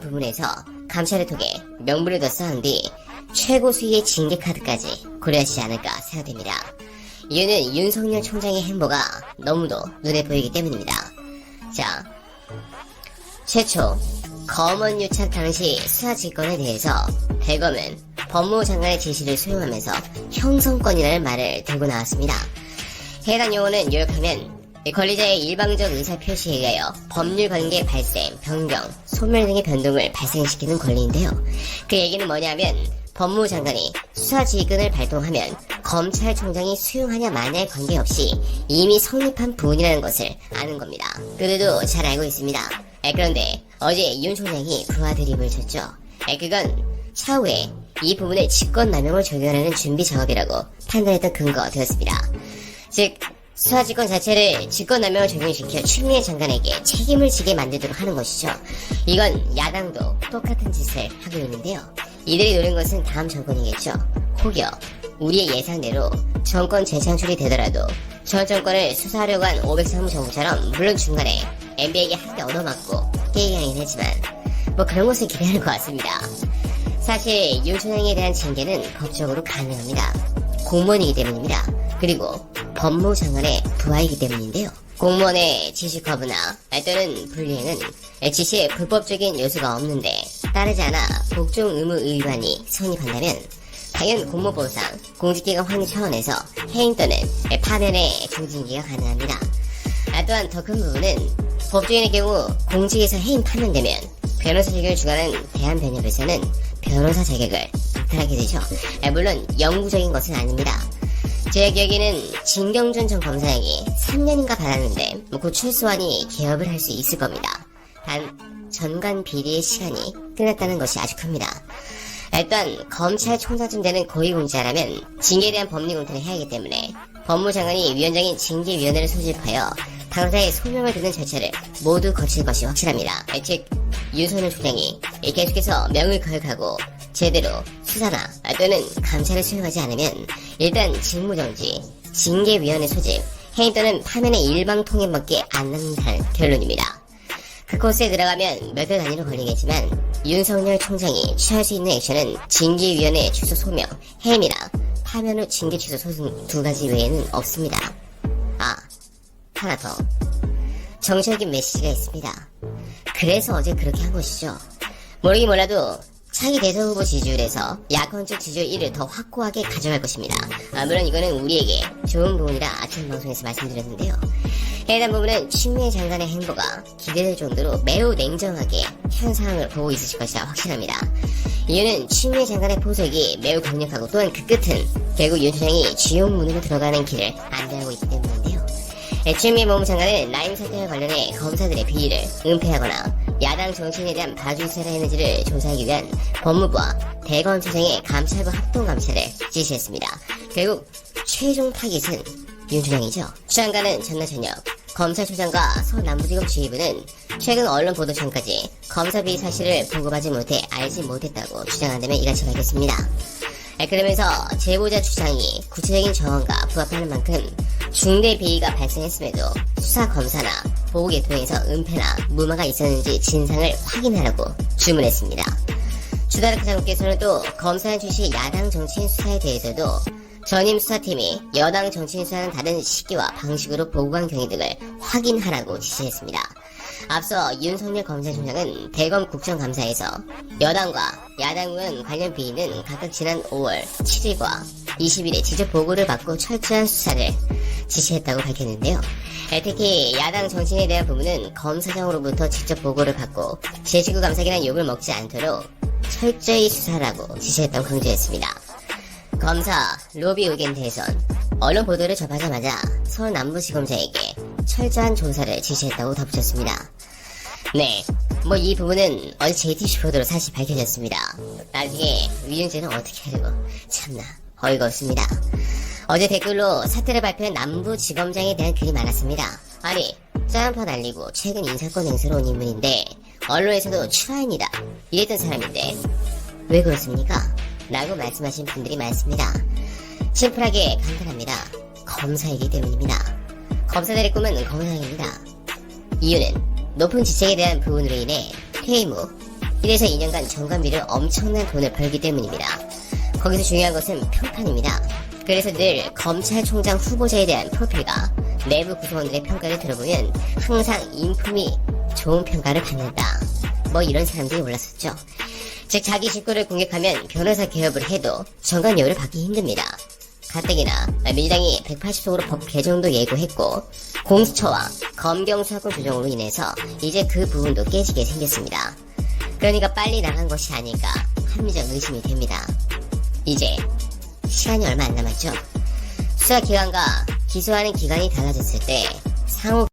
부분에서 감찰을 통해 명분을 더 쌓은 뒤 최고 수위의 징계 카드까지 고려하시지 않을까 생각됩니다. 이유는 윤석열 총장의 행보가 너무도 눈에 보이기 때문입니다. 자, 최초 검언 유착 당시 수사 지휘권에 대해서 대검은 법무부 장관의 지시를 수용하면서 형성권이라는 말을 들고 나왔습니다. 해당 용어는 요약하면 권리자의 일방적 의사 표시에 의하여 법률 관계 발생, 변경, 소멸 등의 변동을 발생시키는 권리인데요. 그 얘기는 뭐냐면 법무부 장관이 수사지휘권을 발동하면 검찰총장이 수용하냐 마냐에 관계없이 이미 성립한 부분이라는 것을 아는 겁니다. 그들도 잘 알고 있습니다. 그런데 어제 윤 총장이 부하 드립을 쳤죠. 그건 차후에 이 부분을 직권남용을 적용하는 준비 작업이라고 판단했던 근거가 되었습니다. 즉 수사지권 자체를 직권남용을 적용시켜 추미애 장관에게 책임을 지게 만들도록 하는 것이죠. 이건 야당도 똑같은 짓을 하고 있는데요. 이들이 노린 것은 다음 정권이겠죠. 혹여 우리의 예상대로 정권 재창출이 되더라도 전 정권을 수사하려고 한 503호 정부처럼 물론 중간에 MB에게 한 대 얻어맞고 깨갱하긴 했지만 뭐 그런 것을 기대하는 것 같습니다. 사실 윤 총장에 대한 징계는 법적으로 가능합니다. 공무원이기 때문입니다. 그리고 법무부 장관의 부하이기 때문인데요. 공무원의 지시 거부나 또는 불이행은 지시에 불법적인 요소가 없는데 따르지 않아 복종 의무 위반이 성립한다면 당연 공무법상 공직기강 확립 차원에서 해임 또는 파면의 중징계가 가능합니다. 또한 더 큰 부분은 법조인의 경우 공직에서 해임 파면되면 변호사 자격을 주관하는 대한변협에서는 변호사 자격을 박탈하게 되죠. 물론 영구적인 것은 아닙니다. 제 기억에는 진경준 전 검사에게 3년인가 받았는데 곧 출소하니 개업을 할 수 있을 겁니다. 단 전관 비리의 시간이 끝났다는 것이 아주 큽니다. 일단 검찰총장쯤 되는 고위공직자라면 징계에 대한 법리공론을 해야 하기 때문에 법무부 장관이 위원장인 징계위원회를 소집하여 당사의 소명을 듣는 절차를 모두 거칠 것이 확실합니다. 즉 윤석열 총장이 계속해서 명을 거역하고 제대로 수사나 또는 감찰을 수행하지 않으면 일단 직무정지, 징계위원회 소집, 해임 또는 파면의 일방통행밖에 안 남는다는 결론입니다. 그 코스에 들어가면 몇 달 단위로 걸리겠지만 윤석열 총장이 취할 수 있는 액션은 징계위원회 취소 소명, 해임이나 파면 후 징계 취소 소송 두 가지 외에는 없습니다. 하나 더. 정치적인 메시지가 있습니다. 그래서 어제 그렇게 한 것이죠. 모르긴 몰라도 차기 대선 후보 지지율에서 야권적 지지율 1을 더 확고하게 가져갈 것입니다. 물론 이거는 우리에게 좋은 부분이라 아침 방송에서 말씀드렸는데요. 해당 부분은 추미애 장관의 행보가 기대될 정도로 매우 냉정하게 현 상황을 보고 있으실 것이라 확실합니다. 이유는 추미애 장관의 포석이 매우 강력하고 또한 그 끝은 결국 윤 총장이 지옥문으로 들어가는 길을 안내하고 있기 때문인데요. 추미애 법무부 장관은 라임 사태와 관련해 검사들의 비리를 은폐하거나 야당 정치인에 대한 봐주기사를 했는지를 조사하기 위한 법무부와 대검찰청의 감찰부 합동감찰을 지시했습니다. 결국 최종 타깃은 윤 총장이죠. 추 장관은 전날 저녁 검찰총장과 서울남부지검 지휘부는 최근 언론 보도 전까지 검사 비리 사실을 보고받지 못해 알지 못했다고 주장한다며 이같이 밝혔습니다. 그러면서 제보자 주장이 구체적인 정황과 부합하는 만큼 중대 비리가 발생했음에도 수사 검사나 보고 계통에서 은폐나 무마가 있었는지 진상을 확인하라고 주문했습니다. 주다르크 장관께서는 또 검사단 출신 야당 정치인 수사에 대해서도 전임 수사팀이 여당 정치인 수사는 다른 시기와 방식으로 보고한 경위 등을 확인하라고 지시했습니다. 앞서 윤석열 검찰총장은 대검 국정감사에서 여당과 야당 의원 관련 비리는 각각 지난 5월 7일과 20일에 직접 보고를 받고 철저한 수사를 지시했다고 밝혔는데요. 특히 야당 정치인에 대한 부분은 검사장으로부터 직접 보고를 받고 제19 감사기란 욕을 먹지 않도록 철저히 수사하라고 지시했다고 강조했습니다. 검사 로비 의견 대선 언론 보도를 접하자마자 서울 남부지검장에게 철저한 조사를 지시했다고 덧붙였습니다. 네, 이 부분은 어제 JTBC 보도로 사실 밝혀졌습니다. 나중에 위증죄는 어떻게 하려고 참나 어이가 없습니다. 어제 댓글로 사퇴를 발표한 남부지검장에 대한 글이 많았습니다. 아니 짜연파 날리고 최근 인사권 행사로 온 인물인데 언론에서도 추하입니다 이랬던 사람인데 왜 그렇습니까? 라고 말씀하신 분들이 많습니다. 심플하게 간단합니다. 검사이기 때문입니다. 검사들의 꿈은 검사입니다. 이유는 높은 직책에 대한 부분으로 인해 퇴임 후 이래서 2년간 정관비를 엄청난 돈을 벌기 때문입니다. 거기서 중요한 것은 평판입니다. 그래서 늘 검찰총장 후보자에 대한 프로필과 내부 구성원들의 평가를 들어보면 항상 인품이 좋은 평가를 받는다. 뭐 이런 사람들이 올랐었죠. 즉 자기 식구를 공격하면 변호사 개업을 해도 정관 여부를 받기 힘듭니다. 가뜩이나 민주당이 180석으로 법 개정도 예고했고 공수처와 검경수사권 조정으로 인해서 이제 그 부분도 깨지게 생겼습니다. 그러니까 빨리 나간 것이 아닐까 합리적 의심이 됩니다. 이제 시간이 얼마 안 남았죠. 수사기관과 기소하는 기관이 달라졌을 때 상호